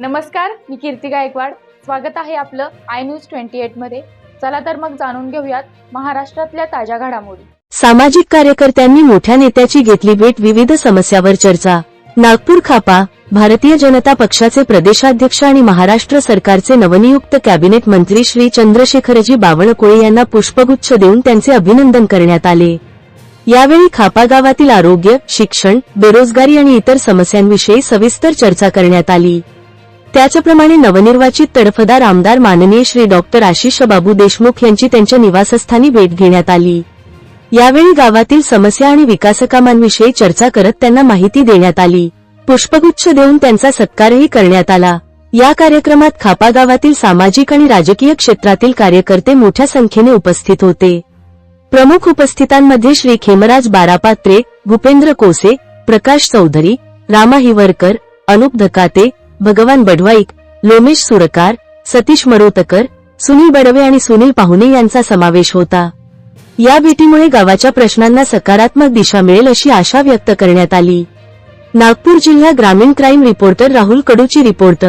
नमस्कार, मी कीर्ती गायकवाड. स्वागत आहे आपलं आय न्यूज 28 मध्ये. चला तर मग जाणून घेऊयात महाराष्ट्रातल्या ताज्या घडामोडी. सामाजिक कार्यकर्त्यांनी मोठ्या नेत्याची घेतली भेट, विविध समस्यावर चर्चा. नागपूर खापा भारतीय जनता पक्षाचे प्रदेशाध्यक्ष आणि महाराष्ट्र सरकारचे नवनियुक्त कॅबिनेट मंत्री श्री चंद्रशेखरजी बावनकुळे यांना पुष्पगुच्छ देऊन त्यांचे अभिनंदन करण्यात आले. यावेळी खापा गावातील आरोग्य, शिक्षण, बेरोजगारी आणि इतर समस्यांविषयी सविस्तर चर्चा करण्यात आली. त्याचप्रमाणे नवनिर्वाचित तडफदार आमदार माननीय श्री डॉक्टर आशिष बाबू देशमुख यांची त्यांच्या निवासस्थानी भेट घेण्यात आली. यावेळी गावातील समस्या आणि विकासकामांविषयी चर्चा करत त्यांना माहिती देण्यात आली. पुष्पगुच्छ देऊन त्यांचा सत्कारही करण्यात आला. या कार्यक्रमात खापा गावातील सामाजिक आणि राजकीय क्षेत्रातील कार्यकर्ते मोठ्या संख्येने उपस्थित होते. प्रमुख उपस्थितांमध्ये श्री खेमराज बारापात्रे, भूपेंद्र कोसे, प्रकाश चौधरी, रामा हिवरकर, अनुप धकाते, भगवान बडवाईक, लोमेश सुरकार, सतीश मरोतकर, सुनील बडवे आणि सुनील पाहुणे यांचा समावेश होता. या भेटीमुळे गावाच्या प्रश्नांना सकारात्मक दिशा मिळेल अशी आशा व्यक्त करण्यात आली. नागपूर जिल्हा ग्रामीण क्राईम रिपोर्टर राहुल कडूची रिपोर्ट.